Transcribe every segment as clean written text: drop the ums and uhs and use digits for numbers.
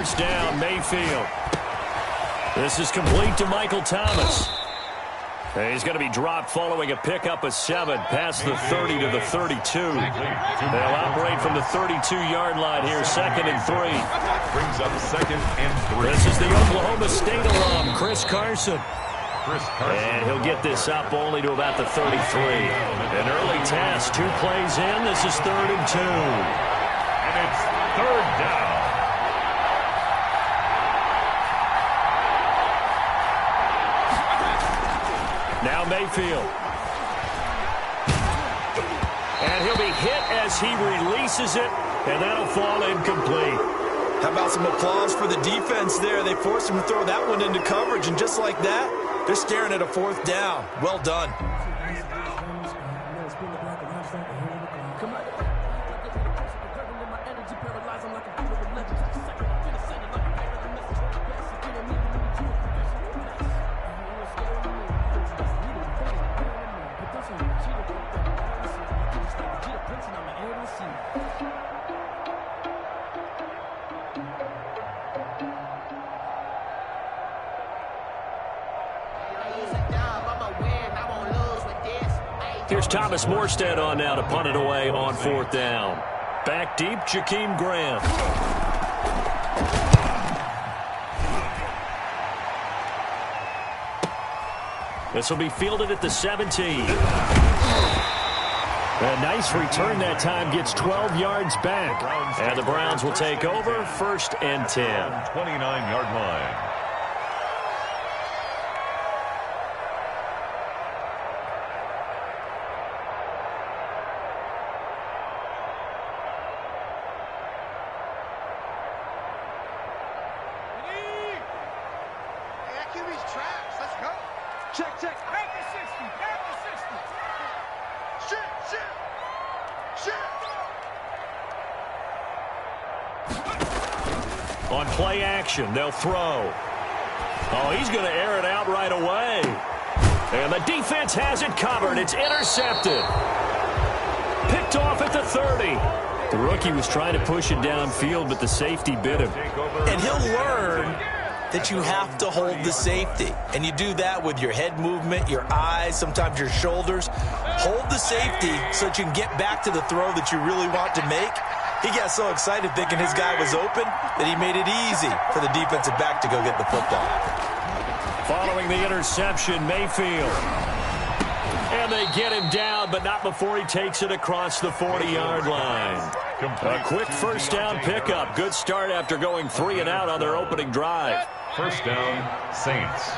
first down, Mayfield. This is complete to Michael Thomas. He's going to be dropped following a pickup of 7 past the 30 to the 32. They'll operate from the 32-yard line here, 2nd and 3. Brings up 2nd and 3. This is the Oklahoma State alum, Chris Carson. And he'll get this up only to about the 33. An early task, 2 plays in. This is 3rd and 2. And it's 3rd down. Now Mayfield. And he'll be hit as he releases it, and that'll fall incomplete. How about some applause for the defense there? They forced him to throw that one into coverage, and just like that, they're staring at a 4th down. Well done. Here's Thomas Morstead on now to punt it away on 4th down. Back deep, Jakeem Grant. This will be fielded at the 17. A nice return that time, gets 12 yards back. And the Browns will take over, 1st and 10. 29-yard line. On play action, they'll throw. Oh, he's going to air it out right away. And the defense has it covered. It's intercepted. Picked off at the 30. The rookie was trying to push it downfield, but the safety bit him. And he'll learn that you have to hold the safety. And you do that with your head movement, your eyes, sometimes your shoulders. Hold the safety so that you can get back to the throw that you really want to make. He got so excited thinking his guy was open that he made it easy for the defensive back to go get the football. Following the interception, Mayfield. And they get him down, but not before he takes it across the 40-yard line. A quick first down pickup. Good start after going 3 and out on their opening drive. First down, Saints.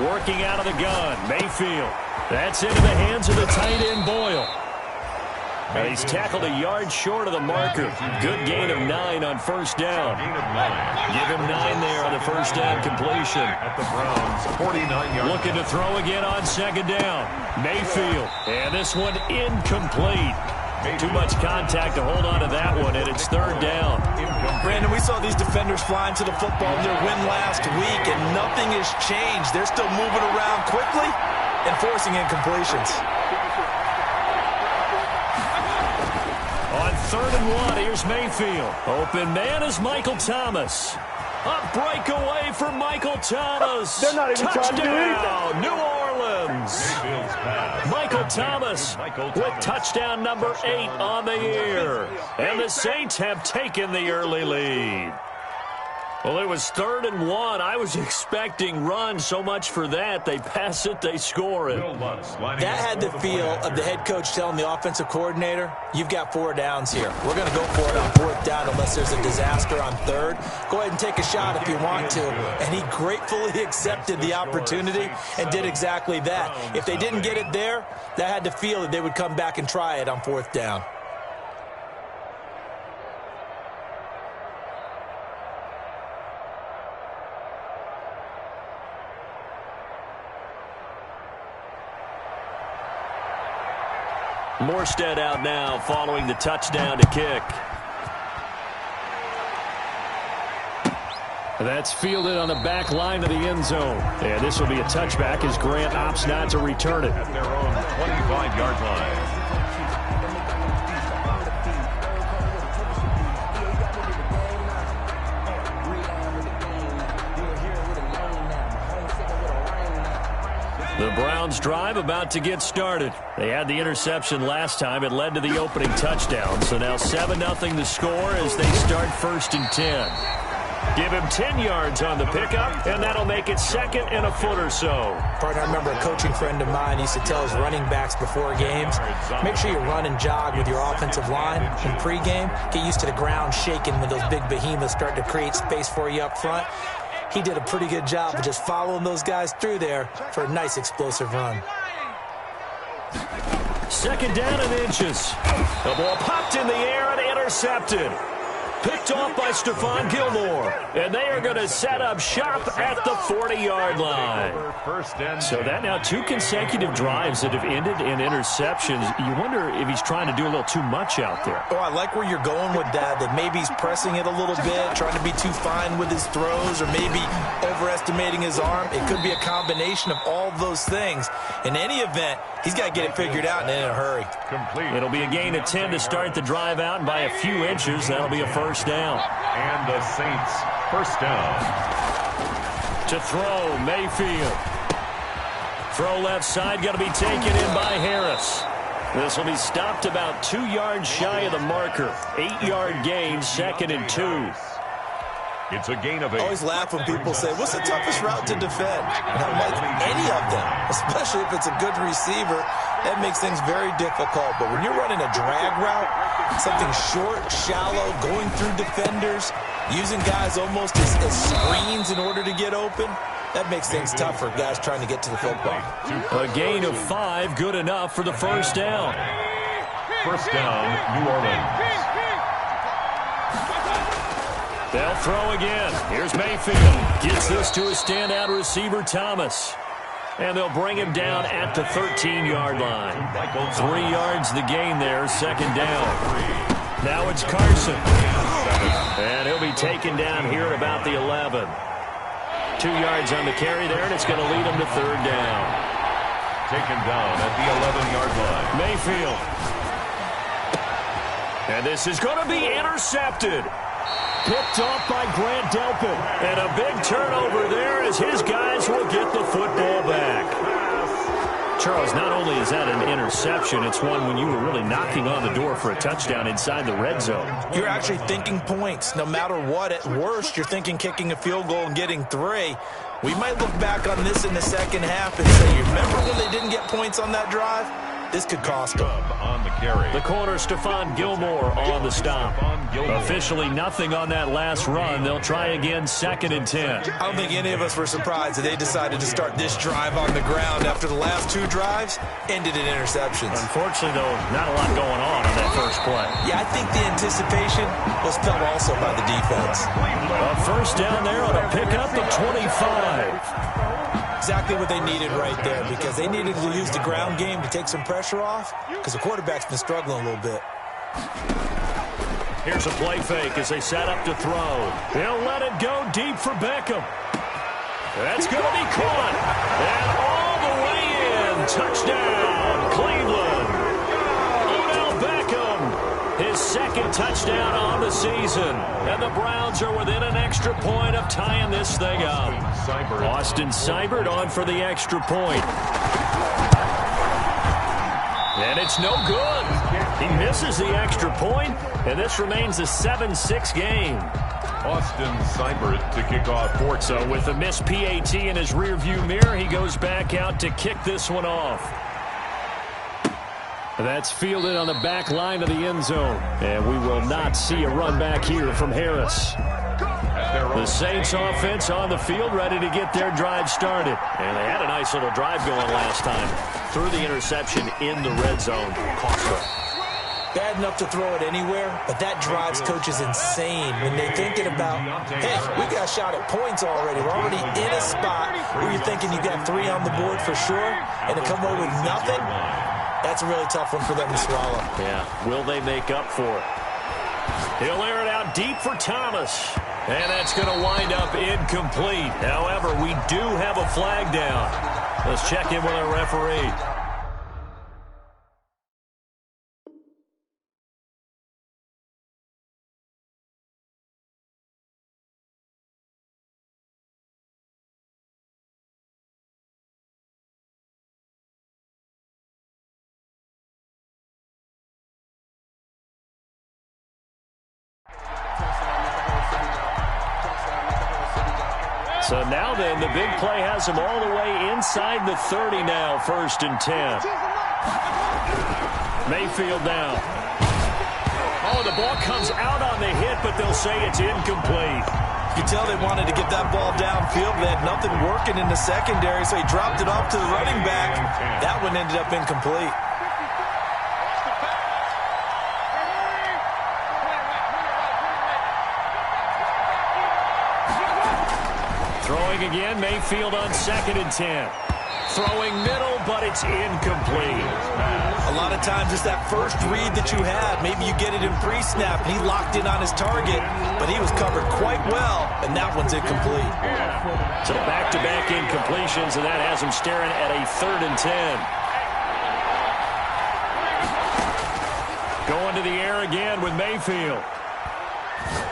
Working out of the gun, Mayfield. That's into the hands of the tight end, Boyle. And he's tackled a yard short of the marker. Good gain of 9 on first down. Give him 9 there on the first down completion. At the Browns, 49-yard. Looking to throw again on 2nd down. Mayfield. And this one incomplete. Too much contact to hold on to that one, and it's 3rd down. Brandon, we saw these defenders flying to the football in their win last week, and nothing has changed. They're still moving around quickly and forcing incompletions. On 3rd and 1, here's Mayfield. Open man is Michael Thomas. A breakaway for Michael Thomas. They're not even Touchdown, trying to do anything. New Orleans. Michael Thomas with touchdown number 8 on the year. And the Saints have taken the early lead. Well, it was 3rd and 1. I was expecting run, so much for that. They pass it, they score it. That had the feel of the head coach telling the offensive coordinator, you've got 4 downs here. We're going to go for it on 4th down unless there's a disaster on 3rd. Go ahead and take a shot if you want to. And he gratefully accepted the opportunity and did exactly that. If they didn't get it there, that had the feel that they would come back and try it on 4th down. Morstead out now following the touchdown to kick. That's fielded on the back line of the end zone. And this will be a touchback as Grant opts not to return it. At their own 25-yard line. Browns drive about to get started. They had the interception last time. It led to the opening touchdown. So now 7-0 the score as they start 1st and 10. Give him 10 yards on the pickup, and that'll make it 2nd and a foot or so. Partner, I remember a coaching friend of mine used to tell his running backs before games, make sure you run and jog with your offensive line in pregame. Get used to the ground shaking when those big behemoths start to create space for you up front. He did a pretty good job of just following those guys through there for a nice explosive run. 2nd down and inches. The ball popped in the air and intercepted. Picked off by Stephon Gilmore. And they are going to set up shop at the 40-yard line. So that now 2 consecutive drives that have ended in interceptions. You wonder if he's trying to do a little too much out there. Oh, I like where you're going with that maybe he's pressing it a little bit, trying to be too fine with his throws, or maybe overestimating his arm. It could be a combination of all of those things. In any event, he's got to get it figured out and in a hurry. It'll be a gain of 10 to start the drive out, and by a few inches, that'll be a 1st down. And the Saints, 1st down. To throw, Mayfield. Throw left side, going to be taken in by Harris. This will be stopped about 2 yards shy of the marker. 8-yard gain, 2nd and 2. It's a gain of 8. I always laugh when people say, what's the toughest route to defend? And I'm like, any of them, especially if it's a good receiver. That makes things very difficult. But when you're running a drag route, something short, shallow, going through defenders, using guys almost as screens in order to get open, that makes things tough for guys trying to get to the football. A gain of 5, good enough for the 1st down. 1st down, New Orleans. They'll throw again. Here's Mayfield. Gets this to his standout receiver, Thomas. And they'll bring him down at the 13-yard line. 3 yards the gain there, 2nd down. Now it's Carson. And he'll be taken down here at about the 11. 2 yards on the carry there, and it's going to lead him to 3rd down. Taken down at the 11-yard line. Mayfield. And this is going to be intercepted. Picked off by Grant Delpit. And a big turnover there as his guys will get the football back. Charles, not only is that an interception, it's one when you were really knocking on the door for a touchdown inside the red zone. You're actually thinking points. No matter what, at worst, you're thinking kicking a field goal and getting 3. We might look back on this in the second half and say, you remember when they didn't get points on that drive? This could cost them. On the carry. The corner, Stephon Gilmore on the stop. Officially nothing on that last run. They'll try again, 2nd and 10. I don't think any of us were surprised that they decided to start this drive on the ground after the last 2 drives ended in interceptions. Unfortunately, though, not a lot going on that first play. Yeah, I think the anticipation was felt also by the defense. A 1st down there on a pickup to 25. Exactly what they needed right there, because they needed to use the ground game to take some pressure off, because the quarterback's been struggling a little bit. Here's a play fake as they set up to throw. He'll let it go deep for Beckham. That's going to be caught. And all the way in. Touchdown, Cleveland. Odell Beckham, his 2nd touchdown on the season. And the Browns are within an extra point of tying this thing up. Austin Seibert on for the extra point. And it's no good. He misses the extra point, and this remains a 7-6 game. Austin Seibert to kick off 4. So with a missed PAT in his rearview mirror, he goes back out to kick this one off. That's fielded on the back line of the end zone. And we will not see a run back here from Harris. The Saints offense on the field, ready to get their drive started. And they had a nice little drive going last time. Threw the interception in the red zone. Cost them. Bad enough to throw it anywhere, but that drives coaches insane when they're thinking about, hey, we got a shot at points already. We're already in a spot where you're thinking you got 3 on the board for sure, and to come away with nothing, that's a really tough one for them to swallow. Yeah, will they make up for it? He'll air it out deep for Thomas. And that's going to wind up incomplete. However, we do have a flag down. Let's check in with our referee. So now then, the big play has him all the way inside the 30 now, 1st and 10. Mayfield now. Oh, the ball comes out on the hit, but they'll say it's incomplete. You can tell they wanted to get that ball downfield. They had nothing working in the secondary, so he dropped it off to the running back. That one ended up incomplete. Throwing again, Mayfield on 2nd and 10. Throwing middle, but it's incomplete. A lot of times it's that first read that you have. Maybe you get it in pre-snap, and he locked in on his target, but he was covered quite well, and that one's incomplete. So back-to-back incompletions, and that has him staring at a 3rd and 10. Going to the air again with Mayfield.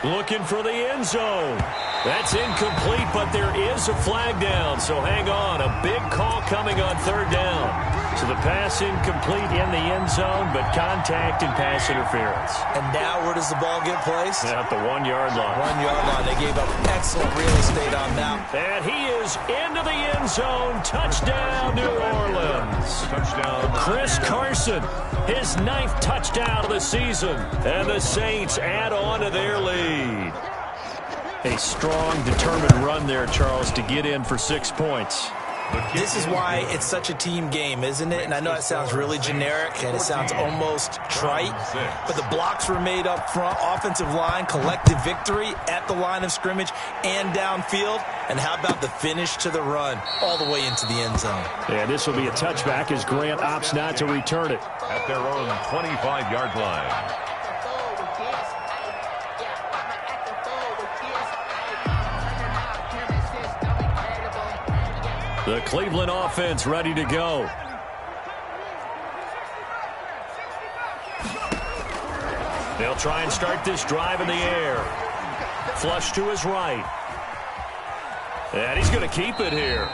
Looking for the end zone. That's incomplete, but there is a flag down, so hang on. A big call coming on 3rd down. So the pass incomplete in the end zone, but contact and pass interference. And now where does the ball get placed? At the 1-yard line. 1-yard line. They gave up excellent real estate on that. And he is into the end zone. Touchdown, New Orleans. Touchdown. Chris Carson, his 9th touchdown of the season. And the Saints add on to their lead. A strong, determined run there, Charles, to get in for 6 points. This is why it's such a team game, isn't it? And I know it sounds really generic and it sounds almost trite, but the blocks were made up front, offensive line, collective victory at the line of scrimmage and downfield. And how about the finish to the run all the way into the end zone? Yeah, this will be a touchback as Grant opts not to return it. At their own 25-yard line. The Cleveland offense ready to go. They'll try and start this drive in the air. Flush to his right. And he's going to keep it here.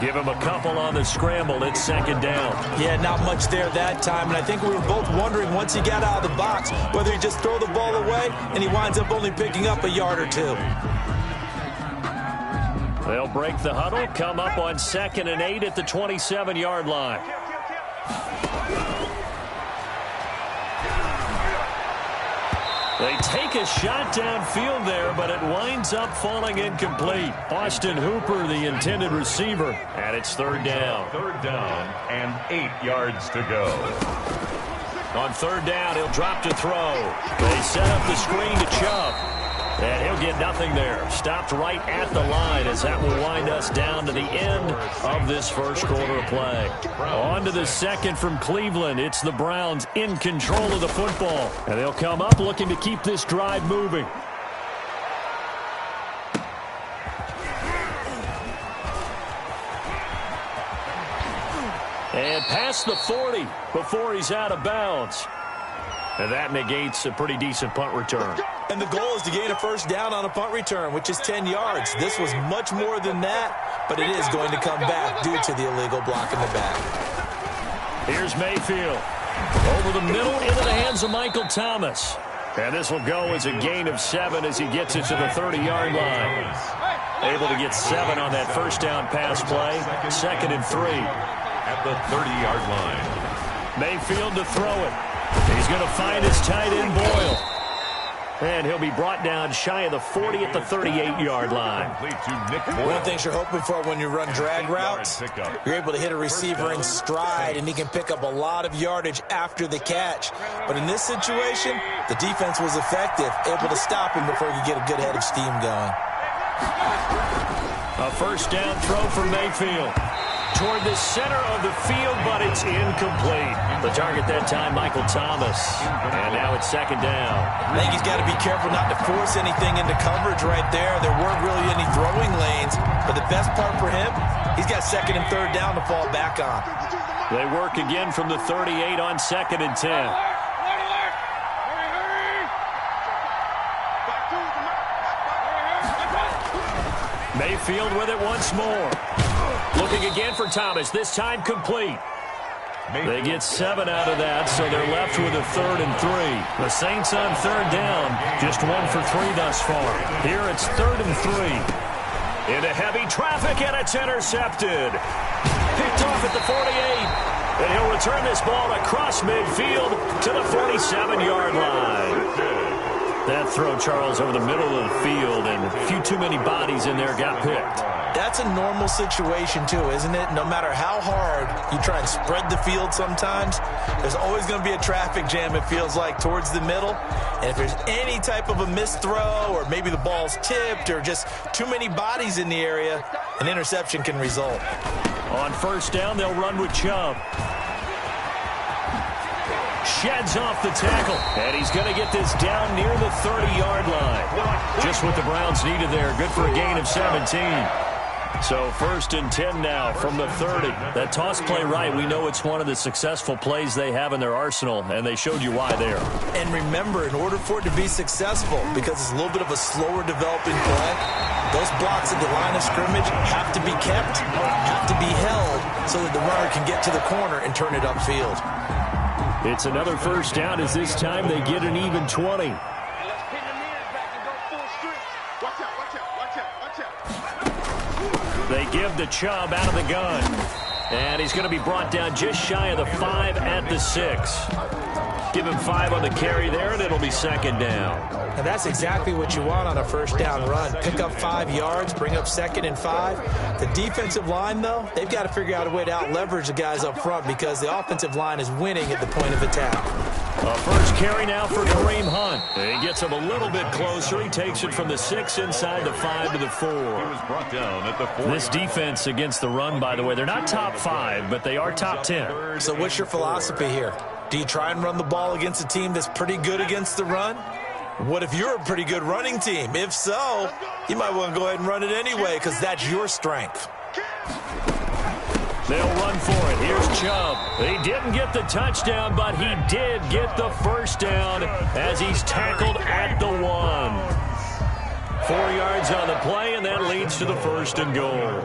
Give him a couple on the scramble. It's 2nd down. Yeah, not much there that time. And I think we were both wondering once he got out of the box whether he just throw the ball away and he winds up only picking up a yard or 2. They'll break the huddle, come up on 2nd and 8 at the 27-yard line. They take a shot downfield there, but it winds up falling incomplete. Austin Hooper, the intended receiver, and it's 3rd down. 3rd down and 8 yards to go. On 3rd down, he'll drop to throw. They set up the screen to Chubb. And he'll get nothing there. Stopped right at the line as that will wind us down to the end of this first quarter of play. On to the 2nd from Cleveland. It's the Browns in control of the football. And they'll come up looking to keep this drive moving. And past the 40 before he's out of bounds. And that negates a pretty decent punt return. And the goal is to gain a 1st down on a punt return, which is 10 yards. This was much more than that, but it is going to come back due to the illegal block in the back. Here's Mayfield. Over the middle into the hands of Michael Thomas. And this will go as a gain of 7 as he gets it to the 30-yard line. Able to get 7 on that 1st down pass play. 2nd and 3. At the 30-yard line. Mayfield to throw it. He's going to find his tight end, Boyle. And he'll be brought down shy of the 40 at the 38-yard line. One of the things you're hoping for when you run drag routes, you're able to hit a receiver in stride, and he can pick up a lot of yardage after the catch. But in this situation, the defense was effective, able to stop him before he could get a good head of steam going. A 1st down throw for Mayfield. Toward the center of the field, but it's incomplete. The target that time, Michael Thomas. And now it's 2nd down. I think he's got to be careful not to force anything into coverage right there. There weren't really any throwing lanes. But the best part for him, he's got 2nd and 3rd down to fall back on. They work again from the 38 on 2nd and 10. Mayfield with it once more. Looking again for Thomas, this time complete. They get 7 out of that, so they're left with a 3rd and 3. The Saints on 3rd down, just 1 for 3 thus far. Here it's 3rd and 3. Into heavy traffic, and it's intercepted. Picked off at the 48. And he'll return this ball across midfield to the 47-yard line. That throw, Charles, over the middle of the field, and a few too many bodies in there got picked. That's a normal situation, too, isn't it? No matter how hard you try and spread the field sometimes, there's always going to be a traffic jam, it feels like, towards the middle. And if there's any type of a missed throw, or maybe the ball's tipped, or just too many bodies in the area, an interception can result. On first down, they'll run with Chubb. Sheds off the tackle, and he's going to get this down near the 30-yard line. Just what the Browns needed there. Good for a gain of 17. So first and 10 now from the 30. That toss play right, we know it's one of the successful plays they have in their arsenal, and they showed you why there. And remember, in order for it to be successful, because it's a little bit of a slower developing play, those blocks at the line of scrimmage have to be kept, have to be held, so that the runner can get to the corner and turn it upfield. It's another first down as this time they get an even 20. They give the Chubb out of the gun. And he's going to be brought down just shy of the 5 at the 6. Give him 5 on the carry there, and it'll be second down. And that's exactly what you want on a first down run. Pick up 5 yards, bring up second and 5. The defensive line, though, they've got to figure out a way to out-leverage the guys up front because the offensive line is winning at the point of attack. A first carry now for Kareem Hunt. He gets him a little bit closer. He takes it from the 6 inside the 5 to the 4. He was brought down at the 4. This defense against the run, by the way, they're not top 5, but they are top 10. So what's your philosophy here? Do you try and run the ball against a team that's pretty good against the run? What if you're a pretty good running team? If so, you might want to go ahead and run it anyway because that's your strength. They'll run for it. Here's Chubb. He didn't get the touchdown, but he did get the first down as he's tackled at the 1. 4 yards on the play, and that leads to the first and goal.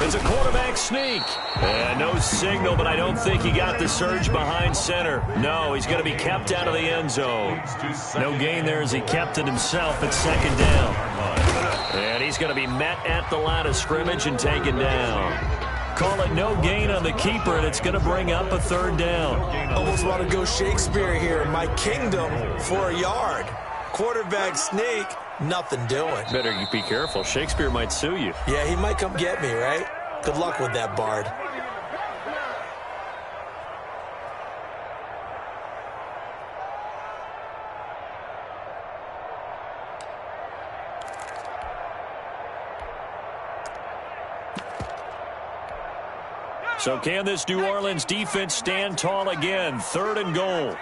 It's a quarterback sneak. And no signal, but I don't think he got the surge behind center. No, he's going to be kept out of the end zone. No gain there as he kept it himself at second down. And he's going to be met at the line of scrimmage and taken down. Call it no gain on the keeper, and it's going to bring up a third down. Almost want to go Shakespeare here. My kingdom for a yard. Quarterback sneak, nothing doing. Better be careful. Shakespeare might sue you. Yeah, he might come get me, right? Good luck with that, Bard. So can this New Orleans defense stand tall again? Third and goal.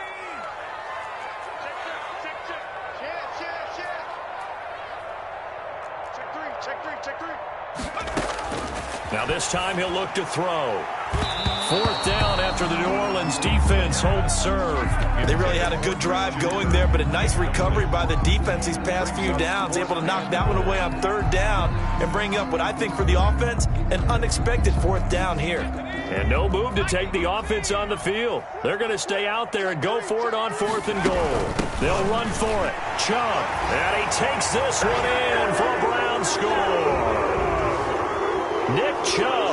Now this time he'll look to throw. Fourth down after the New Orleans defense holds serve. They really had a good drive going there, but a nice recovery by the defense these past few downs, able to knock that one away on third down and bring up what I think for the offense, an unexpected fourth down here. And no move to take the offense on the field. They're going to stay out there and go for it on fourth and goal. They'll run for it. Chubb, and he takes this one in for a Brown score. Nick Chubb,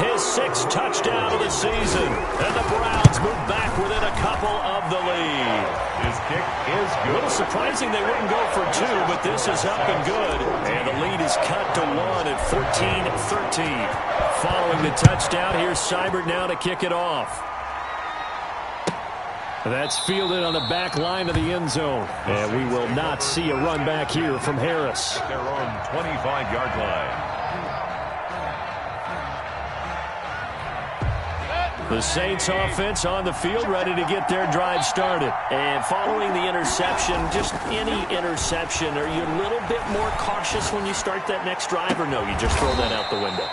his 6th touchdown of the season, and the Browns move back within a couple of the lead. His kick is good. A little surprising they wouldn't go for 2, but this is up and good. And the lead is cut to 1 at 14-13. Following the touchdown, here's Seibert now to kick it off. That's fielded on the back line of the end zone. And we will not see a run back here from Harris. Their own 25-yard line. The Saints offense on the field, ready to get their drive started. And following the interception, just any interception, are you a little bit more cautious when you start that next drive, or no, you just throw that out the window?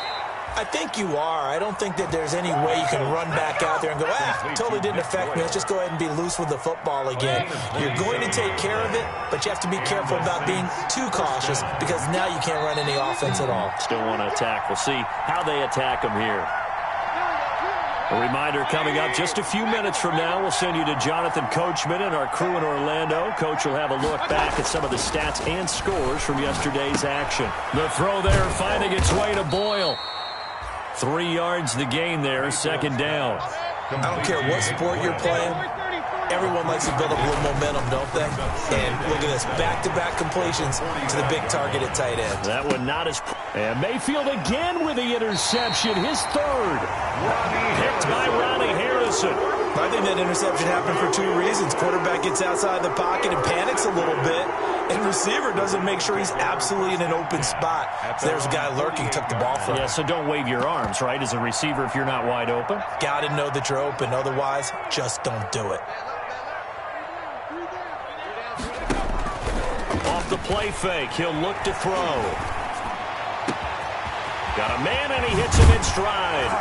I think you are. I don't think that there's any way you can run back out there and go, totally didn't affect me. Let's just go ahead and be loose with the football again. You're going to take care of it, but you have to be careful about being too cautious because now you can't run any offense at all. Still want to attack. We'll see how they attack them here. A reminder coming up just a few minutes from now, we'll send you to Jonathan Coachman and our crew in Orlando. Coach will have a look back at some of the stats and scores from yesterday's action. The throw there finding its way to Boyle. 3 yards the gain there, second down. I don't care what sport you're playing. Everyone likes to build up a little momentum, don't they? And look at this, back-to-back completions to the big target at tight end. That one not as... And Mayfield again with the interception, his third. Picked by Ronnie Harrison. I think that interception happened for 2 reasons. Quarterback gets outside the pocket and panics a little bit, and receiver doesn't make sure he's absolutely in an open spot. So there's a guy lurking, took the ball from him. Yeah, so don't wave your arms, right, as a receiver if you're not wide open. Got to know that you're open. Otherwise, just don't do it. Off the play fake, he'll look to throw. Got a man, and he hits him in stride.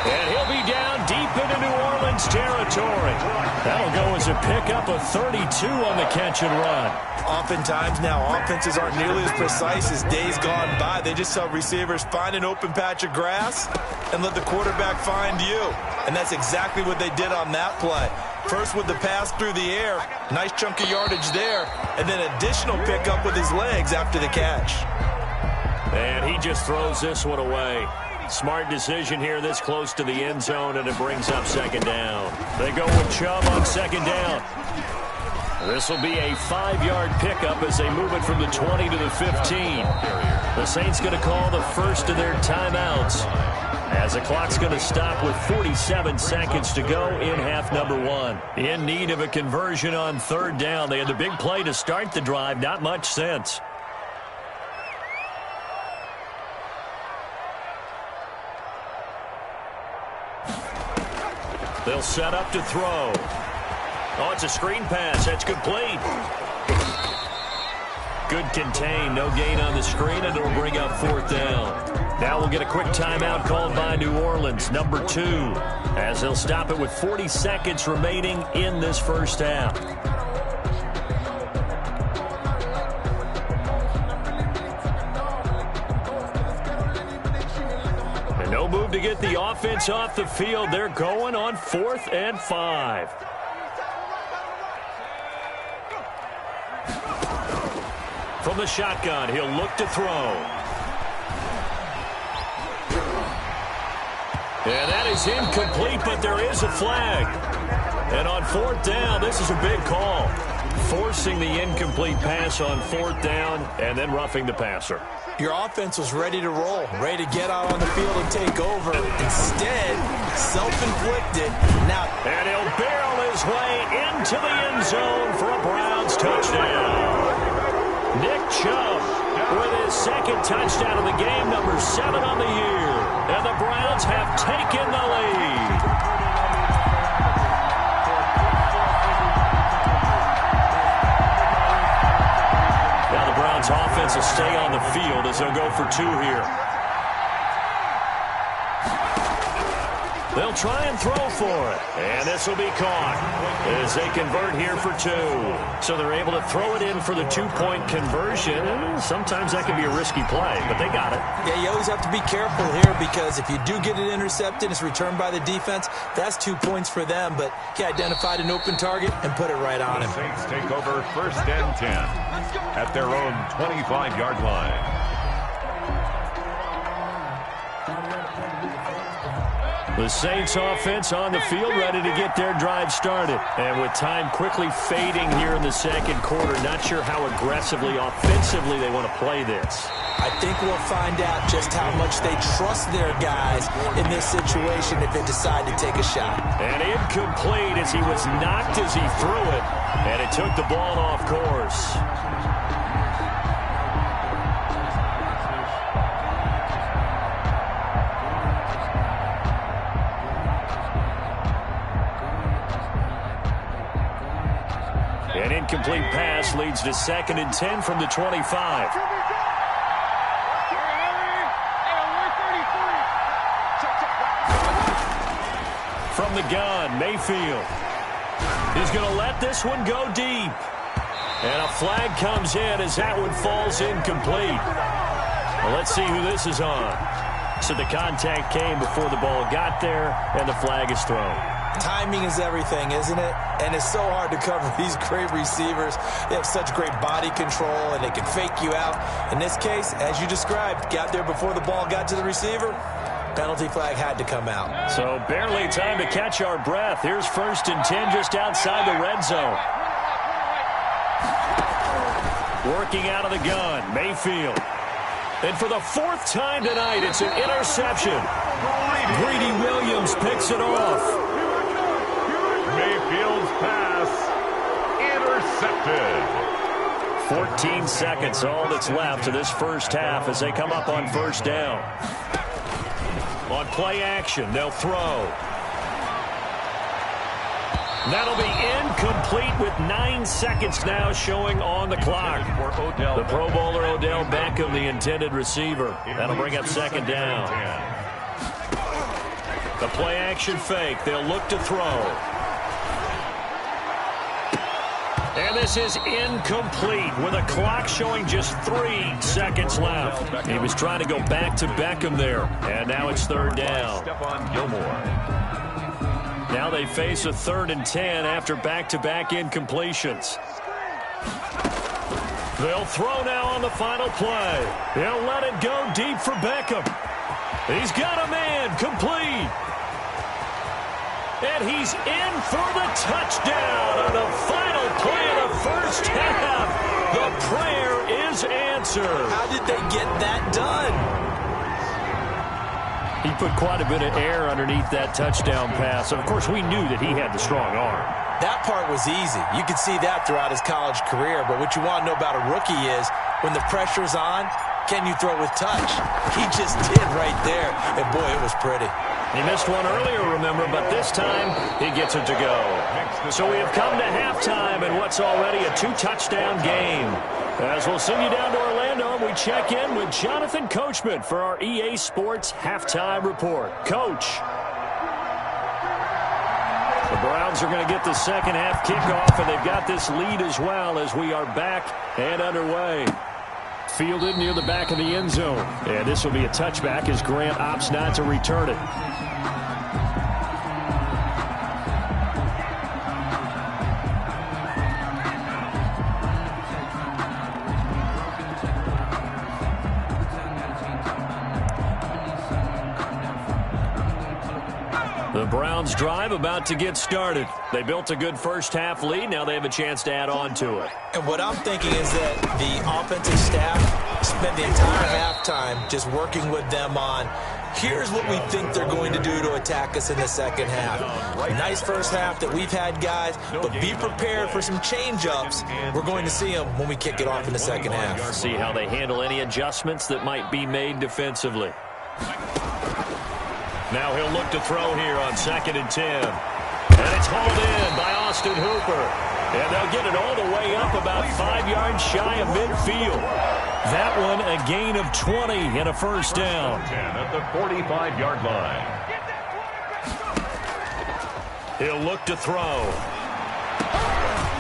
And he'll be down deep into New Orleans territory. That'll go as a pickup of 32 on the catch and run. Oftentimes now, offenses aren't nearly as precise as days gone by. They just tell receivers, find an open patch of grass and let the quarterback find you. And that's exactly what they did on that play. First with the pass through the air, nice chunk of yardage there, and then additional pickup with his legs after the catch. And he just throws this one away. Smart decision here this close to the end zone, and it brings up second down. They go with Chubb on second down. This will be a 5-yard pickup as they move it from the 20 to the 15. The Saints going to call the first of their timeouts, as the clock's going to stop with 47 seconds to go in half number 1. In need of a conversion on third down. They had the big play to start the drive, not much since. They'll set up to throw. Oh, it's a screen pass. That's complete. Good contain. No gain on the screen, and it'll bring up fourth down. Now we'll get a quick timeout called by New Orleans, number 2, as they'll stop it with 40 seconds remaining in this first half. No move to get the offense off the field. They're going on 4th and 5. From the shotgun, he'll look to throw. And that is incomplete, but there is a flag. And on 4th down, this is a big call. Forcing the incomplete pass on 4th down and then roughing the passer. Your offense was ready to roll, ready to get out on the field and take over. Instead, self-inflicted. Now, and he'll barrel his way into the end zone for a Browns touchdown. Nick Chubb with his second touchdown of the game, number 7 on the year. And the Browns have taken the lead. Offense will stay on the field as they'll go for 2 here. They'll try and throw for it. And this will be caught as they convert here for 2. So they're able to throw it in for the 2-point conversion. Sometimes that can be a risky play, but they got it. Yeah, you always have to be careful here because if you do get it intercepted, it's returned by the defense. That's 2 points for them, but he identified an open target and put it right on him. The Saints take over 1st and 10 at their own 25-yard line. The Saints offense on the field, ready to get their drive started. And with time quickly fading here in the second quarter, not sure how aggressively, offensively they want to play this. I think we'll find out just how much they trust their guys in this situation if they decide to take a shot. And incomplete as he was knocked as he threw it, and it took the ball off course. An incomplete pass leads to 2nd and 10 from the 25. From the gun, Mayfield. He's going to let this one go deep. And a flag comes in as that one falls incomplete. Well, let's see who this is on. So the contact came before the ball got there, and the flag is thrown. Timing is everything, isn't it? And it's so hard to cover these great receivers. They have such great body control, and they can fake you out. In this case, as you described, got there before the ball got to the receiver. Penalty flag had to come out. So barely time to catch our breath. Here's 1st and 10 just outside the red zone. Working out of the gun, Mayfield. And for the 4th time tonight, it's an interception. Greedy Williams picks it off. Mayfield's pass intercepted. 14 seconds, all that's left to this first half as they come up on 1st down. On play action, they'll throw. That'll be incomplete with 9 seconds now showing on the clock. The Pro Bowler Odell Beckham, the intended receiver. That'll bring up 2nd down. The play action fake. They'll look to throw. And this is incomplete with a clock showing just 3 seconds left. He was trying to go back to Beckham there. And now it's 3rd down. Now they face a 3rd and 10 after back-to-back incompletions. They'll throw now on the final play. They'll let it go deep for Beckham. He's got a man, complete. And he's in for the touchdown on the final play of the first half. The prayer is answered. How did they get that done? He put quite a bit of air underneath that touchdown pass. Of course, we knew that he had the strong arm. That part was easy. You could see that throughout his college career. But what you want to know about a rookie is when the pressure's on, can you throw with touch? He just did right there. And, boy, it was pretty. He missed one earlier, remember, but this time he gets it to go. So we have come to halftime in what's already a 2-touchdown game. As we'll send you down to Orlando, we check in with Jonathan Coachman for our EA Sports Halftime Report. Coach. The Browns are going to get the second half kickoff, and they've got this lead as well as we are back and underway. Fielded near the back of the end zone. And this will be a touchback as Grant opts not to return it. The Browns drive about to get started. They built a good first half lead. Now they have a chance to add on to it. And what I'm thinking is that the offensive staff spent the entire halftime just working with them on, here's what we think they're going to do to attack us in the second half. Nice first half that we've had, guys, but be prepared for some change-ups. We're going to see them when we kick it off in the second half. See how they handle any adjustments that might be made defensively. Now he'll look to throw here on 2nd and 10. And it's hauled in by Austin Hooper. And they'll get it all the way up about 5 yards shy of midfield. That one a gain of 20 and a first down. 10 at the 45-yard line. He'll look to throw.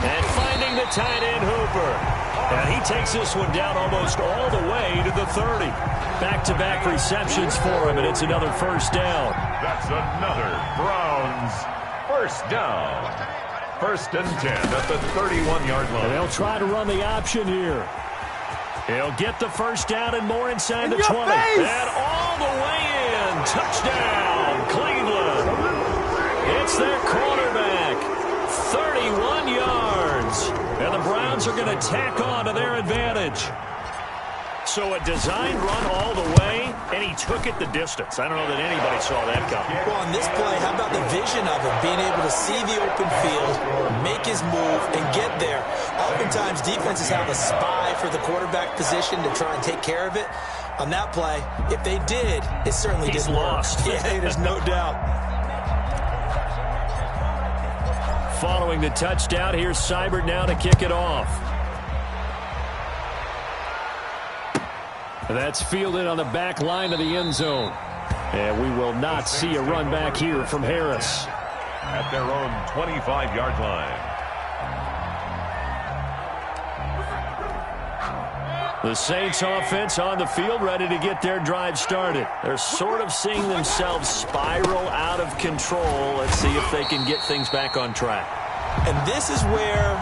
And finding the tight end Hooper. And he takes this one down almost all the way to the 30. Back-to-back receptions for him, and it's another first down. That's another Browns first down. 1st and 10 at the 31-yard line. And they'll try to run the option here. He'll get the first down and more inside the 20. And all the way in. Touchdown, Cleveland. It's their quarterback. 31 yards. And the Browns are going to tack on to their advantage. So a design run all the way, and he took it the distance. I don't know that anybody saw that coming. Well, on this play, how about the vision of him, being able to see the open field, make his move, and get there. Oftentimes, defenses have a spy for the quarterback position to try and take care of it. On that play, if they did, it certainly didn't work. Yeah, there's no doubt. Following the touchdown, here's Seibert now to kick it off. That's fielded on the back line of the end zone. And we will not see a run back here from Harris. At their own 25-yard line. The Saints offense on the field, ready to get their drive started. They're sort of seeing themselves spiral out of control. Let's see if they can get things back on track. And this is where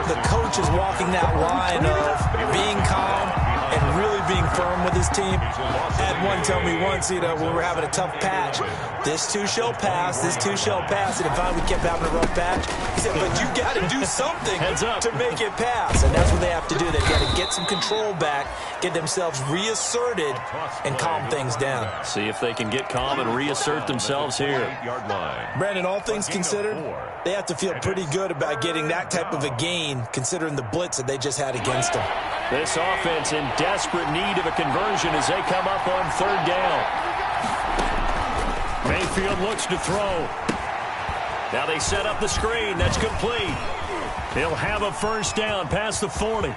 the coach is walking that line of being calm and really being firm with his team. I had one tell me once, when we were having a tough patch, this too shall pass, this too shall pass. And finally we kept having a rough patch. He said, but you got to do something to make it pass. And that's what they have to do. They've got to get some control back, get themselves reasserted, and calm things down. See if they can get calm and reassert themselves here. Brandon, all things considered, they have to feel pretty good about getting that type of a gain, considering the blitz that they just had against them. This offense in desperate need of a conversion as they come up on third down. Mayfield looks to throw. Now they set up the screen. That's complete. He'll have a first down past the 40.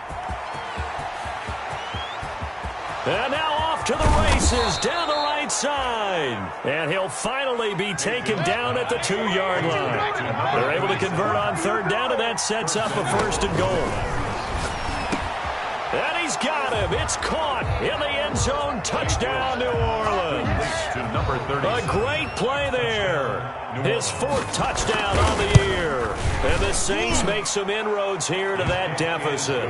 And now off to the races down the right side. And he'll finally be taken down at the 2-yard line. They're able to convert on third down, and that sets up a first and goal. And he's got him. It's caught in the end zone. Touchdown, New Orleans. A great play there. His 4th touchdown on the year. And the Saints make some inroads here to that deficit.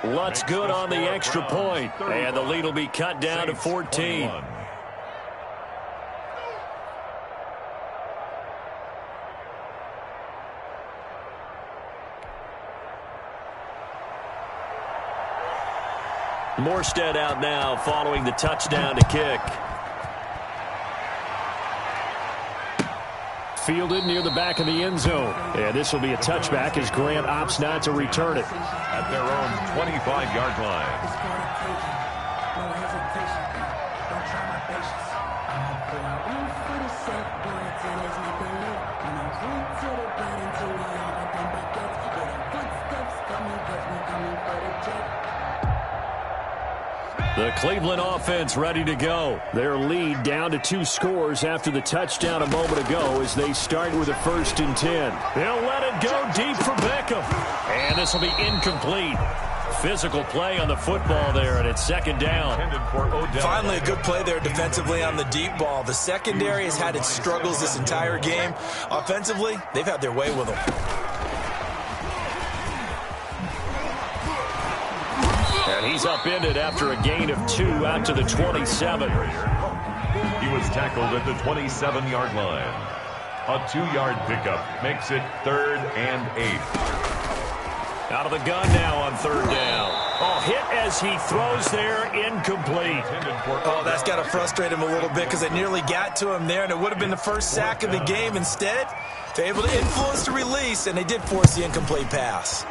Lutt's good on the extra point. And the lead will be cut down to 14. Morstead out now following the touchdown to kick. Fielded near the back of the end zone. And this will be a touchback as Grant opts not to return it. At their own 25-yard line. The Cleveland offense ready to go. Their lead down to 2 scores after the touchdown a moment ago as they start with a 1st and 10. They'll let it go deep for Beckham. And this will be incomplete. Physical play on the football there, and it's 2nd down. Finally a good play there defensively on the deep ball. The secondary has had its struggles this entire game. Offensively, they've had their way with them. And he's upended after a gain of 2 out to the 27. He was tackled at the 27-yard line. A 2-yard pickup makes it 3rd and 8. Out of the gun now on 3rd down. Oh, hit as he throws there, incomplete. Oh, that's got to frustrate him a little bit because they nearly got to him there, and it would have been the first sack of the game. Instead, they're able to influence the release, and they did force the incomplete pass.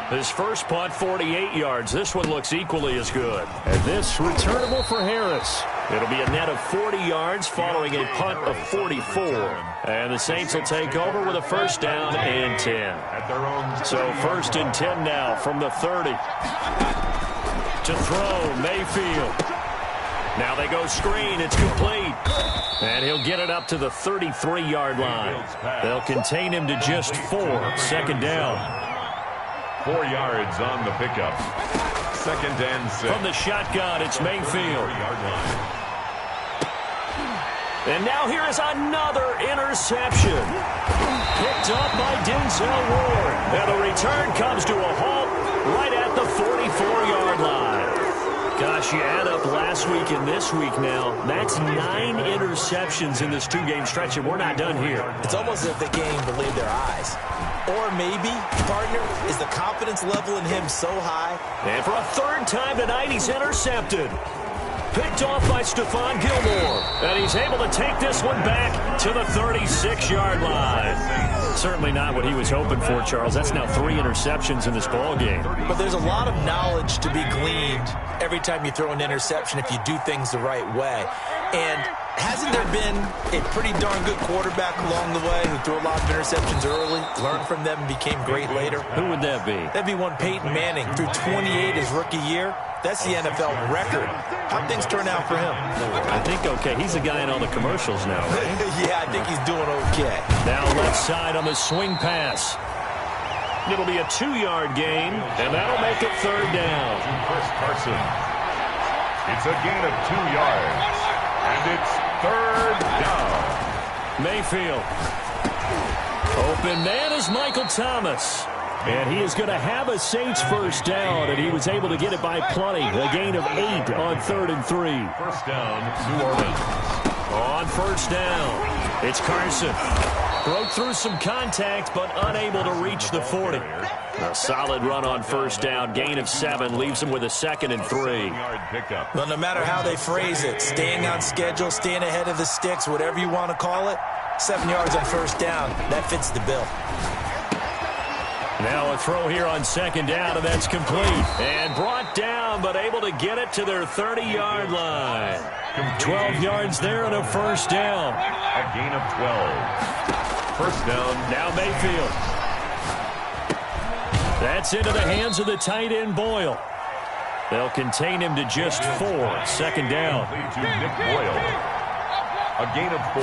His first punt, 48 yards. This one looks equally as good. And this returnable for Harris. It'll be a net of 40 yards following a punt of 44. And the Saints will take over with a first down and 10. So 1st and 10 now from the 30. To throw, Mayfield. Now they go screen. It's complete. And he'll get it up to the 33-yard line. They'll contain him to just 4. 2nd down. 4 yards on the pickup. 2nd and 6. From the shotgun, it's Mayfield. And now here is another interception. Picked up by Denzel Ward. And the return comes to a halt right at the 44-yard line. Gosh, you add up last week and this week now. That's 9 interceptions in this 2-game stretch, and we're not done here. It's almost as if they can't even believe their eyes. Or maybe, partner, is the confidence level in him so high? And for a 3rd time tonight, he's intercepted. Picked off by Stephon Gilmore. And he's able to take this one back to the 36-yard line. Certainly not what he was hoping for, Charles. That's now 3 interceptions in this ballgame. But there's a lot of knowledge to be gleaned every time you throw an interception if you do things the right way. And hasn't there been a pretty darn good quarterback along the way who threw a lot of interceptions early, learned from them, and became great later? Who would that be? That'd be one Peyton Manning. Threw 28 his rookie year. That's the NFL record. How'd things turn out for him? I think okay. He's the guy in all the commercials now, right? Yeah, I think he's doing okay. Now left side on the swing pass. It'll be a 2-yard gain, and that'll make it third down. Chris Carson. It's a gain of 2 yards, and it's third down. Mayfield. Open man is Michael Thomas. And he is going to have a Saints first down, and he was able to get it by plenty. A gain of 8 on 3rd and 3. First down, New Orleans. On first down, it's Carson. Broke through some contact, but unable to reach the 40. A solid run on first down. Gain of 7 leaves him with a 2nd and 3. Well, no matter how they phrase it, staying on schedule, staying ahead of the sticks, whatever you want to call it, 7 yards on first down, that fits the bill. Now a throw here on 2nd down, and that's complete. And brought down, but able to get it to their 30-yard line. 12 yards there and a first down. A gain of 12. First down. Now Mayfield. That's into the hands of the tight end, Boyle. They'll contain him to just 4. 2nd down. To Nick Boyle. A gain of 4.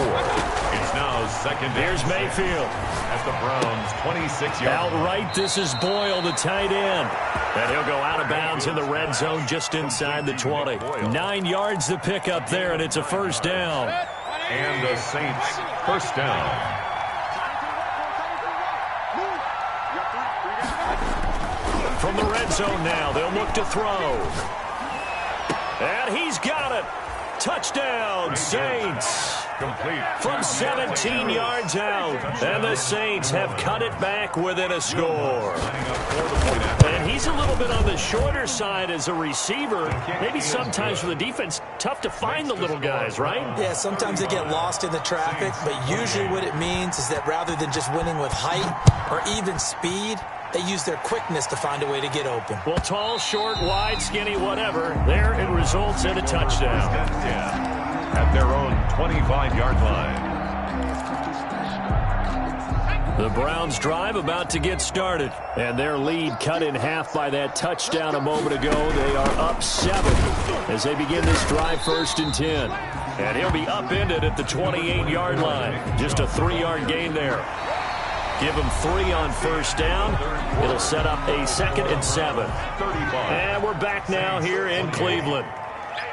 It's now 2nd down. Here's Mayfield. At the Browns' 26-yard. Outright, this is Boyle, the tight end. And he'll go out of bounds in the red zone just inside the 20. 9 yards to pick up there, and it's a first down. And the Saints first down. From the red zone now, they'll look to throw. And he's got it. Touchdown, Saints. Complete. From 17 yards out. And the Saints have cut it back within a score. And he's a little bit on the shorter side as a receiver. Maybe sometimes for the defense, tough to find the little guys, right? Yeah, sometimes they get lost in the traffic, but usually what it means is that rather than just winning with height or even speed, they use their quickness to find a way to get open. Well, tall, short, wide, skinny, whatever, there it results in a touchdown. Yeah. At their own 25-yard line. The Browns drive about to get started, and their lead cut in half by that touchdown a moment ago. They are up 7 as they begin this drive 1st and 10. And he'll be upended at the 28-yard line. Just a 3-yard gain there. Give him 3 on first down. It'll set up a 2nd and 7. And we're back now here in Cleveland.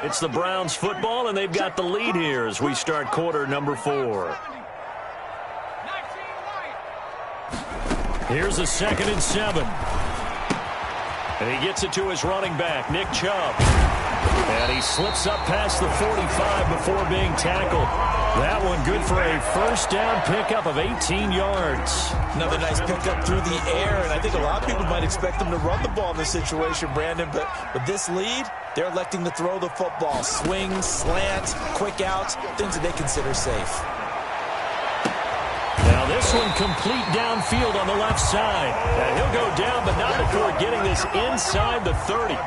It's the Browns football, and they've got the lead here as we start quarter number 4. Here's a 2nd and 7. And he gets it to his running back, Nick Chubb. And he slips up past the 45 before being tackled. That one good for a first down pickup of 18 yards. Another nice pickup through the air, and I think a lot of people might expect them to run the ball in this situation, Brandon, but with this lead, they're electing to throw the football. Swings, slants, quick outs, things that they consider safe. Now this one complete downfield on the left side. And he'll go down, but not before getting this inside the 30.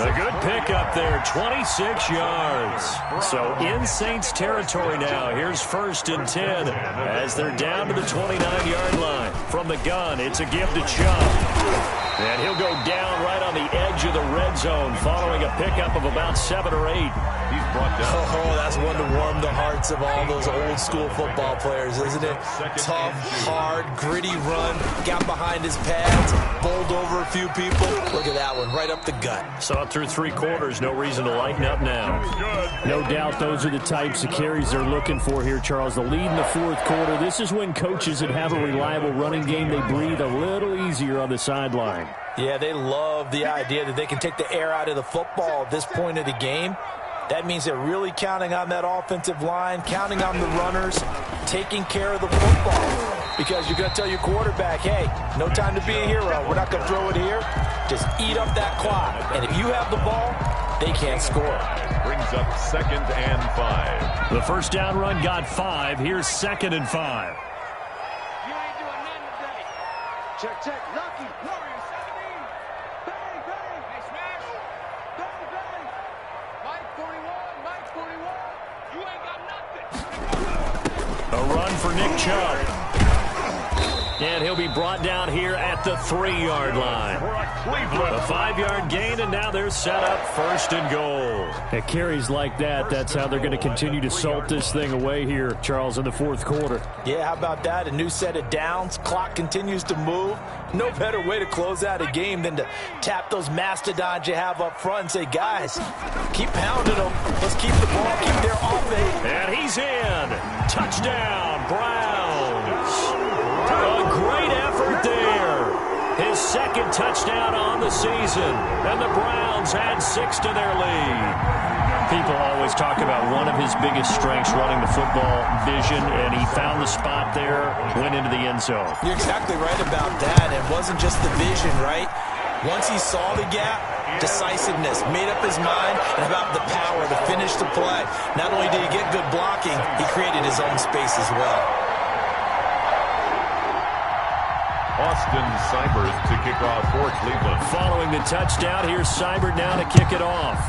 A good pickup there, 26 yards. So in Saints territory now. Here's 1st and 10 as they're down to the 29-yard line. From the gun, it's a give to Chubb. And he'll go down right on the edge of the red zone following a pickup of about 7 or 8. He's brought down. Oh, that's one to warm the hearts of all those old school football players, isn't it? Tough, hard, gritty run, got behind his pads, bowled over a few people. Look at that one, right up the gut. Saw it through 3 quarters, no reason to lighten up now. No doubt those are the types of carries they're looking for here, Charles. The lead in the 4th quarter. This is when coaches that have a reliable running game, they breathe a little easier on the sideline. Yeah, they love the idea that they can take the air out of the football at this point of the game. That means they're really counting on that offensive line, counting on the runners, taking care of the football. Because you're going to tell your quarterback, hey, no time to be a hero. We're not going to throw it here. Just eat up that clock. And if you have the ball, they can't score. Brings up 2nd and 5. The first down run got 5. Here's 2nd and 5. You ain't doing nothing today. Check, check. Lucky. Warrior 17. Bang, bang. Hey, smash. Bang, bang. Mike 41. Mike 41. You ain't got nothing. A run for Nick Chubb. And he'll be brought down here at the 3-yard line. A 5-yard gain, and now they're set up 1st and goal. At carries like that, that's how they're going to continue to salt this thing away here, Charles, in the 4th quarter. Yeah, how about that? A new set of downs. Clock continues to move. No better way to close out a game than to tap those mastodons you have up front and say, guys, keep pounding them. Let's keep the ball, keep their offense. And he's in. Touchdown, Browns. A great effort there. His 2nd touchdown on the season. And the Browns add 6 to their lead. People always talk about one of his biggest strengths running the football, vision, and he found the spot there, went into the end zone. You're exactly right about that. It wasn't just the vision, right? Once he saw the gap, decisiveness, made up his mind, and about the power to finish the play. Not only did he get good blocking, he created his own space as well. Austin Seibert to kick off for Cleveland. Following the touchdown, here's Seibert now to kick it off.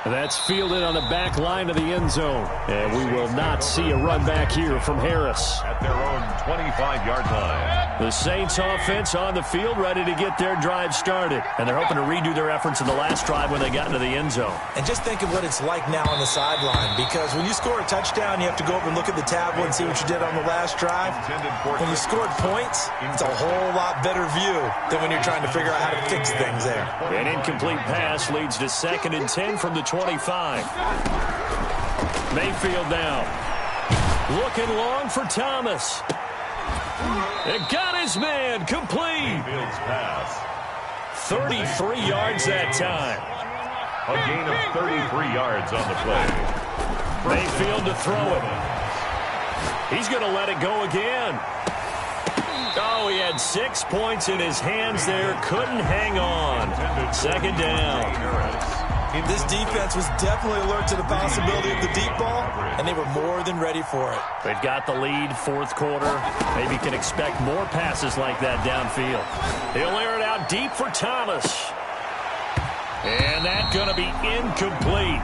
That's fielded on the back line of the end zone. And we will not see a run back here from Harris. At their own 25-yard line. The Saints offense on the field, ready to get their drive started. And they're hoping to redo their efforts in the last drive when they got into the end zone. And just think of what it's like now on the sideline, because when you score a touchdown, you have to go over and look at the tablet and see what you did on the last drive. When you scored points, it's a whole lot better view than when you're trying to figure out how to fix things there. An incomplete pass leads to 2nd and 10 from the 25. Mayfield now. Looking long for Thomas. It got his man complete. Mayfield's pass. 33 yards that time. A gain of 33 yards on the play. Mayfield to throw it. He's going to let it go again. Oh, he had 6 points in his hands there. Couldn't hang on. 2nd down. This defense was definitely alert to the possibility of the deep ball, and they were more than ready for it. They've got the lead, 4th quarter. Maybe can expect more passes like that downfield. He'll air it out deep for Thomas. And that's going to be incomplete.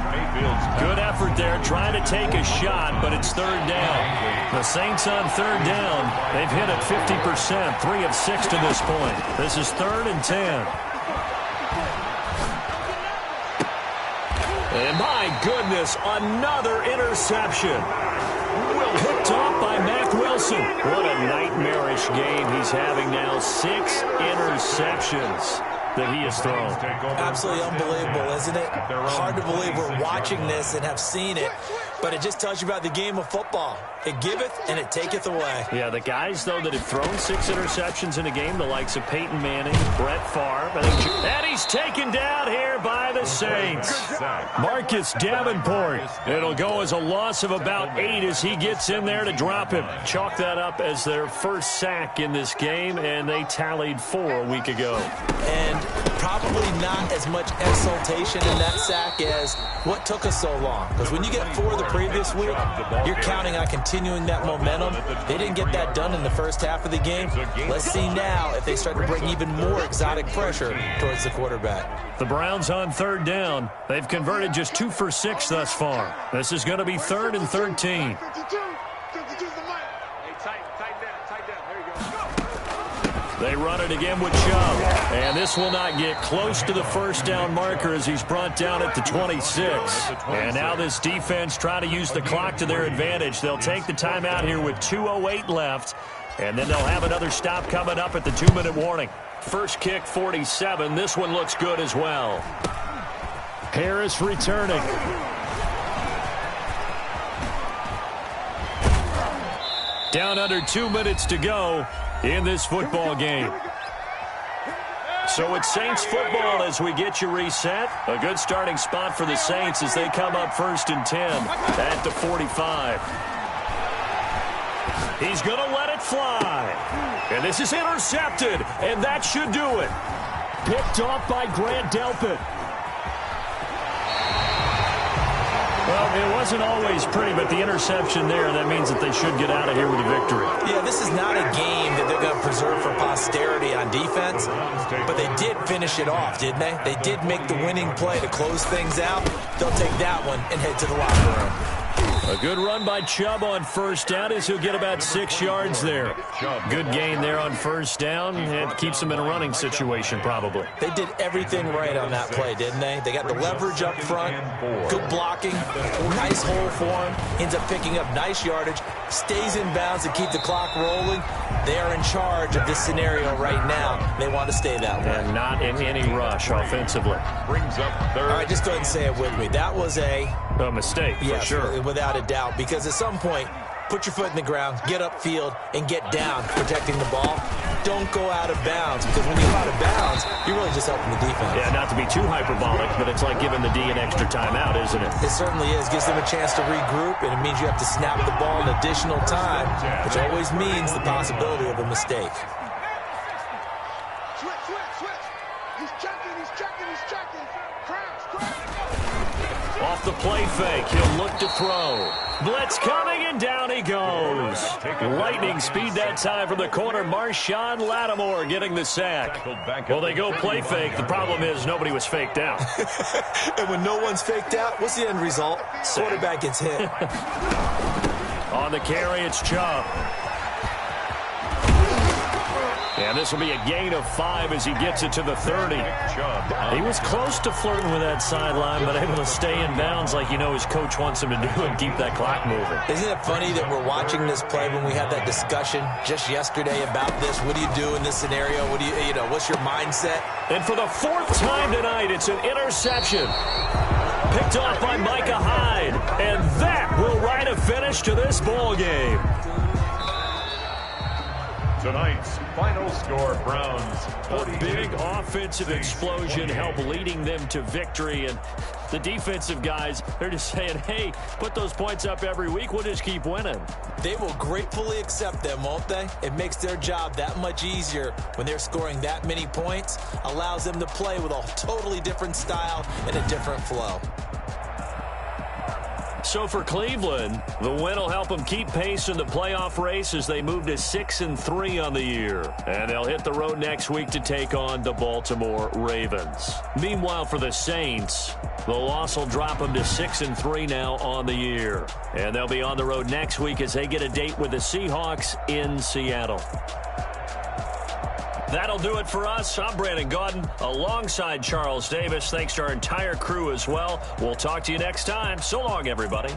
Good effort there, trying to take a shot, but it's 3rd down. The Saints on 3rd down. They've hit it 50%, 3 of 6 to this point. This is 3rd and 10. And my goodness, another interception. Picked off by Mack Wilson. What a nightmarish game he's having now. 6 interceptions that he has thrown. Absolutely unbelievable, isn't it? Hard to believe we're watching this and have seen it, but it just tells you about the game of football. It giveth and it taketh away. Yeah, the guys, though, that have thrown 6 interceptions in a game, the likes of Peyton Manning, Brett Favre, and he's taken down here by the Saints. Marcus Davenport. It'll go as a loss of about 8 as he gets in there to drop him. Chalk that up as their first sack in this game, and they tallied 4 a week ago. And probably not as much exultation in that sack as what took us so long. Because when you get 4 the previous week, you're counting on continuing that momentum. They didn't get that done in the first half of the game. Let's see now if they start to bring even more exotic pressure towards the quarterback. The Browns on 3rd down. They've converted just 2 for 6 thus far. This is going to be 3rd and 13. They run it again with Chubb. And this will not get close to the 1st down marker as he's brought down at the 26. And now this defense trying to use the clock to their advantage. They'll take the timeout here with 2:08 left. And then they'll have another stop coming up at the 2-minute warning. First kick, 47. This one looks good as well. Harris returning. Down under 2 minutes to go in this football game. So it's Saints football as we get you reset. A good starting spot for the Saints as they come up 1st and 10 at the 45. He's going to let it fly. And this is intercepted, and that should do it. Picked off by Grant Delpit. Well, it wasn't always pretty, but the interception there, that means that they should get out of here with a victory. Yeah, this is not a game that they're going to preserve for posterity on defense, but they did finish it off, didn't they? They did make the winning play to close things out. They'll take that one and head to the locker room. A good run by Chubb on first down as he'll get about 6 yards there. Good gain there on first down, and keeps him in a running situation probably. They did everything right on that play, didn't they? They got the leverage up front, good blocking, nice hole for him, ends up picking up nice yardage, stays in bounds to keep the clock rolling. They are in charge of this scenario right now. They want to stay that way. And not in any rush offensively. Brings up third. All right, just go ahead and say it with me. That was a mistake, for sure. Without a doubt, because at some point, put your foot in the ground, get upfield, and get down protecting the ball. Don't go out of bounds, because when you go out of bounds, you're really just helping the defense. Yeah, not to be too hyperbolic, but it's like giving the D an extra timeout, isn't it? It certainly is. Gives them a chance to regroup, and it means you have to snap the ball an additional time, which always means the possibility of a mistake. Switch. He's checking. Crouch. Off the play fake, he'll look to throw. Blitz coming, and down he goes. Lightning speed that time from the corner. Marshawn Lattimore getting the sack. Well, they go play fake. The problem is nobody was faked out. And when no one's faked out, what's the end result? Quarterback gets hit. On the carry, it's Chubb. And this will be a gain of 5 as he gets it to the 30. He was close to flirting with that sideline, but able to stay in bounds like his coach wants him to do and keep that clock moving. Isn't it funny that we're watching this play when we had that discussion just yesterday about this? What do you do in this scenario? What do what's your mindset? And for the 4th time tonight, it's an interception. Picked off by Micah Hyde. And that will write a finish to this ball game. Tonight's final score, Browns. A big offensive explosion helped leading them to victory. And the defensive guys, they're just saying, hey, put those points up every week. We'll just keep winning. They will gratefully accept them, won't they? It makes their job that much easier when they're scoring that many points. Allows them to play with a totally different style and a different flow. So for Cleveland, the win will help them keep pace in the playoff race as they move to 6-3 on the year. And they'll hit the road next week to take on the Baltimore Ravens. Meanwhile, for the Saints, the loss will drop them to 6-3 now on the year. And they'll be on the road next week as they get a date with the Seahawks in Seattle. That'll do it for us. I'm Brandon Gaudin alongside Charles Davis. Thanks to our entire crew as well. We'll talk to you next time. So long, everybody.